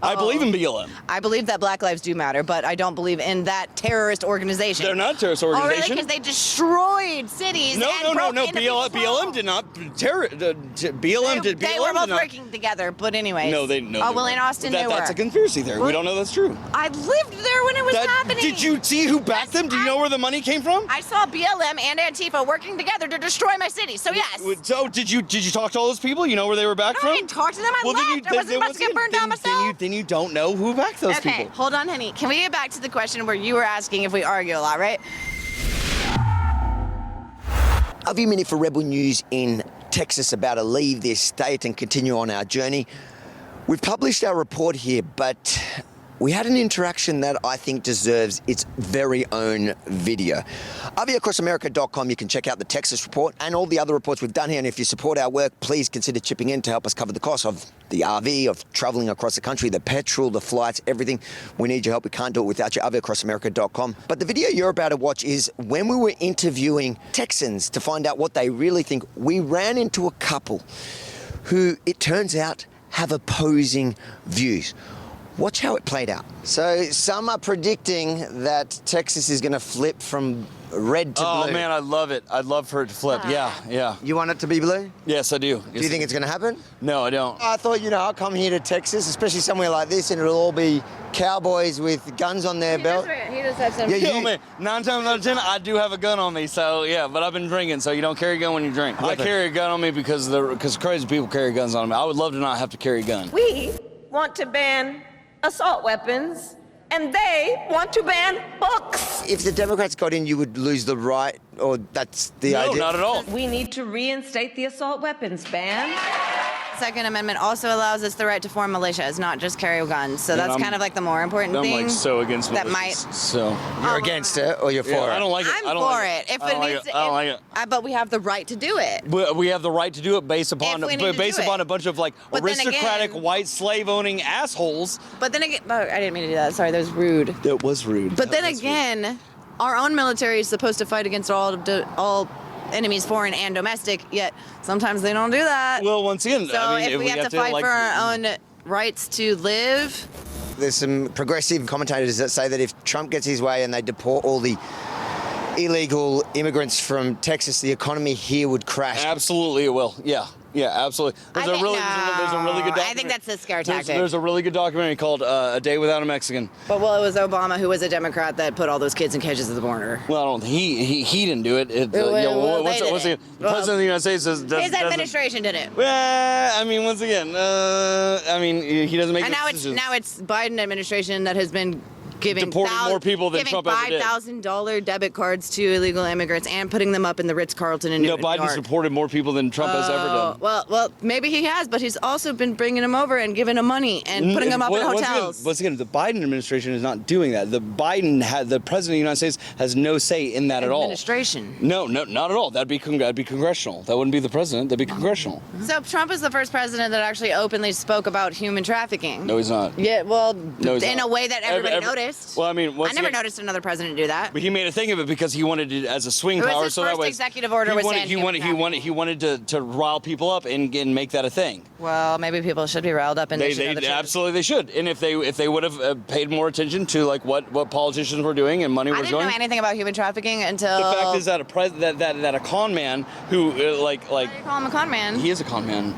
I believe in BLM. I believe that Black lives do matter, but I don't believe in that terrorist organization. They're not a terrorist organization. Oh, really? Because they destroyed cities. No. BLM did not terror. BLM did. They were both working together, but anyways. No. Oh, well, in Austin they were. That's a conspiracy theory. We don't know that's true. I lived there when it was happening. Did you see who backed them? Do you know where the money came from? I saw BLM and Antifa working together to destroy my city. So yes. So did you talk to all those people? You know where they were backed from? I didn't talk to them. I left. I wasn't about to get burned down myself. Then you don't know who backed those people. Okay, hold on, honey. Can we get back to the question where you were asking if we argue a lot, right? A few minutes for Rebel News in Texas about to leave this state and continue on our journey. We've published our report here, but we had an interaction that I think deserves its very own video. RVacrossamerica.com, you can check out the Texas report and all the other reports we've done here. And if you support our work, please consider chipping in to help us cover the cost of the RV, of traveling across the country, the petrol, the flights, everything. We need your help. We can't do it without you. RVacrossamerica.com. But the video you're about to watch is when we were interviewing Texans to find out what they really think. We ran into a couple who, it turns out, have opposing views. Watch how it played out. So some are predicting that Texas is going to flip from red to blue. Oh man, I love it. I'd love for it to flip. Yeah. You want it to be blue? Yes, I do. Do you think it's going to happen? No, I don't. I thought, I'll come here to Texas, especially somewhere like this, and it'll all be cowboys with guns on their belt. He just had some. Yeah, Man, 9 times out of 10, I do have a gun on me. So yeah, but I've been drinking, so you don't carry a gun when you drink. I carry a gun on me because crazy people carry guns on me. I would love to not have to carry a gun. We want to ban assault weapons, and they want to ban books. If the Democrats got in, you would lose the right, or that's the idea? No, not at all. We need to reinstate the assault weapons ban. Second Amendment also allows us the right to form militias, not just carry guns. So that's kind of like the more important thing. I'm like so against that militias, so You're against it, or you're for it? I don't like it. I'm I don't for like it. If I don't it like needs it. I don't like it. But we have the right to do it. We have the right to do it based upon If we need to do a it. bunch of like But then aristocratic again- white slave owning assholes. But then again, I didn't mean to do that. Sorry, that was rude. It was rude. But then again, our own military is supposed to fight against all enemies, foreign and domestic, yet sometimes they don't do that. Well, once again, So I mean, if we have to fight like, for our own rights to live, There's some progressive commentators that say that if Trump gets his way and they deport all the illegal immigrants from Texas, the economy here would crash. Absolutely, it will. Yeah, absolutely. There's a really good documentary. I think that's a scare tactic. There's a really good documentary called A Day Without a Mexican. But it was Obama who was a Democrat that put all those kids in cages at the border. Well, I don't. He didn't do it. They did it. The president of the United States does. His administration did it. Well, I mean, once again, I mean, he doesn't make. And now it's Biden administration that has been deporting more people than Trump ever did. $5,000 debit cards to illegal immigrants and putting them up in the Ritz-Carlton in New York. Biden's deported more people than Trump has ever done. Well, maybe he has, but he's also been bringing them over and giving them money and putting them up in hotels. Once again, the Biden administration is not doing that. The president of the United States has no say in that at all. Administration. No, not at all. That'd be congressional. That wouldn't be the president. That'd be congressional. So Trump is the first president that actually openly spoke about human trafficking. No, he's not. Yeah, well, no, in not. a way that everybody noticed. Well, I mean, I never noticed another president do that. But he made a thing of it because he wanted it as a swing It was power. his So first that was executive order was saying he wanted to rile people up and make that a thing. Well, maybe people should be riled up and Absolutely they should. And if they would have paid more attention to like what politicians were doing and money was going. I didn't know anything about human trafficking until the fact is that a con man who like Why do you call him a con man? he is a con man.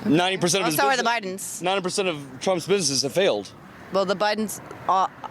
90% of his so are the Bidens. 90% of Trump's businesses have failed. Well, the Bidens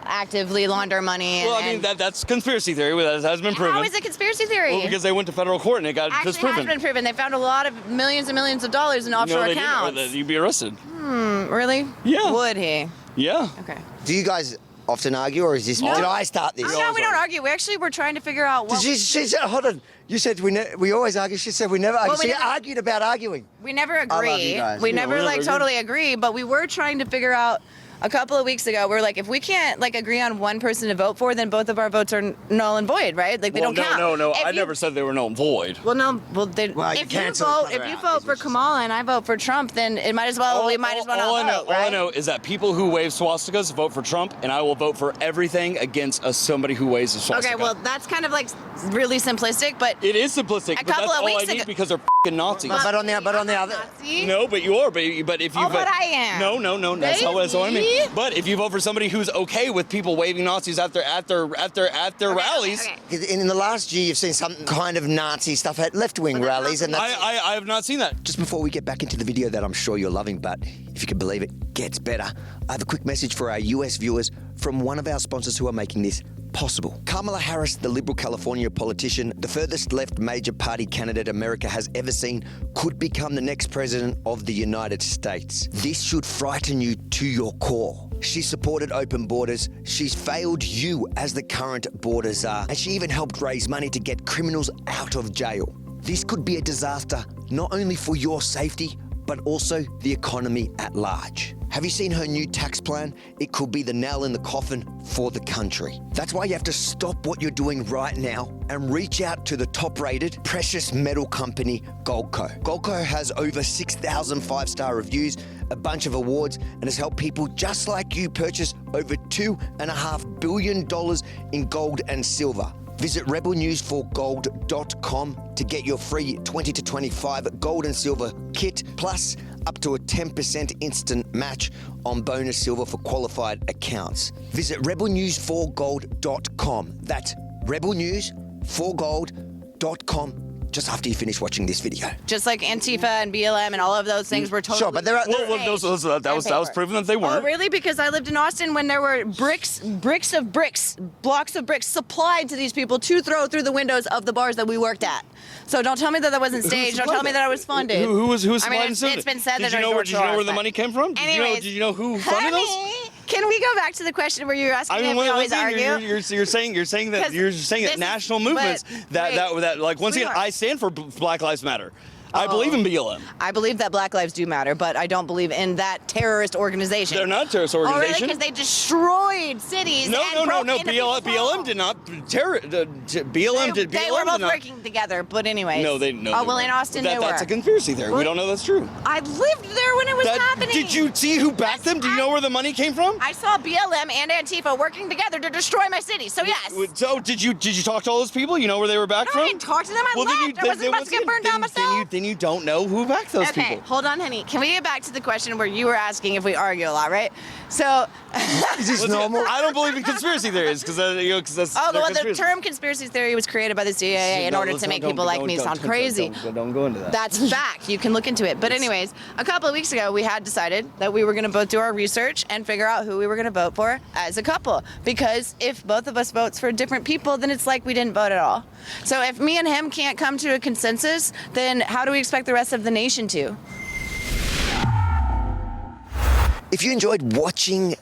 actively launder money. Well, I mean that's conspiracy theory. That has been proven. How is it conspiracy theory? Well, because they went to federal court and it got disproven. Has been proven. They found a lot of millions and millions of dollars in offshore accounts. Didn't. You'd be arrested. Really? Yeah. Would he? Yeah. Okay. Do you guys often argue, or is this? No. Did I start this? No, we don't argue. We actually were trying to figure out what. She said, hold on. You said we always argue. She said we never argue. Well, She argued about arguing. We never I love you agree. guys. We Yeah, never we never like agree. totally agree, but we were trying to figure out. A couple of weeks ago, we were like, if we can't like agree on one person to vote for, then both of our votes are null and void, right? Like they don't count. No. If I you- never said they were null and void. Well, no. Well, Well, you if you cancel vote, each other if you out, vote is for what you're Kamala and I vote for Trump, then it might as well. We might as well not vote, right? All I know is that people who wave swastikas vote for Trump, and I will vote for everything against somebody who waves a swastika. Okay, well, that's kind of like really simplistic, but it is simplistic. A but couple that's of all weeks I need ago- because they're Nazis. But on the other, Nazi? No, but you are. But if you. Oh, but I am. No. That's not what I mean. But if you vote for somebody who's okay with people waving Nazis at their rallies. Okay. in the last year, you've seen some kind of Nazi stuff at left-wing rallies, and that's, I have not seen that. just before we get back into the video that I'm sure you're loving, but if you can believe it, gets better. I have a quick message for our US viewers from one of our sponsors who are making this possible. Kamala Harris, the Liberal California politician, the furthest left major party candidate America has ever seen, could become the next president of the United States. This should frighten you to your core. She supported open borders, she's failed you as the current border czar, and she even helped raise money to get criminals out of jail. This could be a disaster, not only for your safety, but also the economy at large. Have you seen her new tax plan? It could be the nail in the coffin for the country. That's why you have to stop what you're doing right now and reach out to the top-rated precious metal company, Goldco. Goldco has over 6,000 five-star reviews, a bunch of awards, and has helped people just like you purchase over $2.5 billion in gold and silver. Visit rebelnewsforgold.com to get your free 20 to 25 gold and silver kit, plus up to a 10% instant match on bonus silver for qualified accounts. Visit rebelnewsforgold.com. That's rebelnewsforgold.com just after you finish watching this video. Just like Antifa and BLM and all of those things were totally. Sure, but there are... That was proven that they weren't. Oh, really? Because I lived in Austin when there were blocks of bricks supplied to these people to throw through the windows of the bars that we worked at. So don't tell me that wasn't staged. Don't tell me that I was funded. Who was I supplying mean, and sued it's been said Did that you know where the money came from? Anyways, Did you know who funded those? Can we go back to the question where you were asking if we always argue? You're saying that national movements that like once again I stand for Black Lives Matter. I believe in BLM. I believe that Black lives do matter, but I don't believe in that terrorist organization. They're not a terrorist organization. Oh, really? Because they destroyed cities. No. BLM did not terror. BLM did. They were both working together, but anyways. No. Oh, well, in Austin they were. That's a conspiracy theory. We don't know that's true. I lived there when it was happening. Did you see who backed them? Do you know where the money came from? I saw BLM and Antifa working together to destroy my city. So yes. So did you talk to all those people? You know where they were backed from? I didn't talk to them. I left. I wasn't about to get burned down myself. Then you don't know who backed those people. Okay, hold on, honey. Can we get back to the question where you were asking if we argue a lot, right? So. Is this normal? I don't believe in conspiracy theories because that's. Oh, well, the term conspiracy theory was created by the CIA in order to make people like me sound crazy. Don't go into that. That's fact. You can look into it. But anyways, a couple of weeks ago, we had decided that we were going to both do our research and figure out who we were going to vote for as a couple. Because if both of us votes for different people, then it's like we didn't vote at all. So if me and him can't come to a consensus, then how do we expect the rest of the nation to? If you enjoyed watching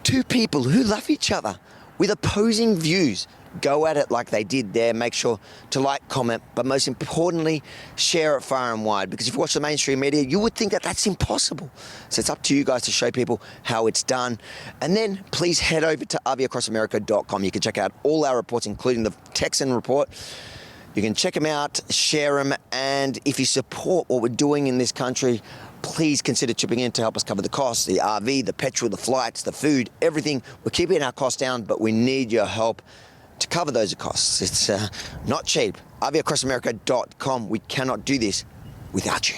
two people who love each other with opposing views go at it like they did there, make sure to like, comment, but most importantly, share it far and wide. Because if you watch the mainstream media, you would think that that's impossible. So it's up to you guys to show people how it's done. And then please head over to aviacrossamerica.com. You can check out all our reports, including the Texan report. You can check them out, share them, and if you support what we're doing in this country, please consider chipping in to help us cover the costs, the RV, the petrol, the flights, the food, everything. We're keeping our costs down, but we need your help to cover those costs. It's not cheap. aviacrossamerica.com. We cannot do this without you.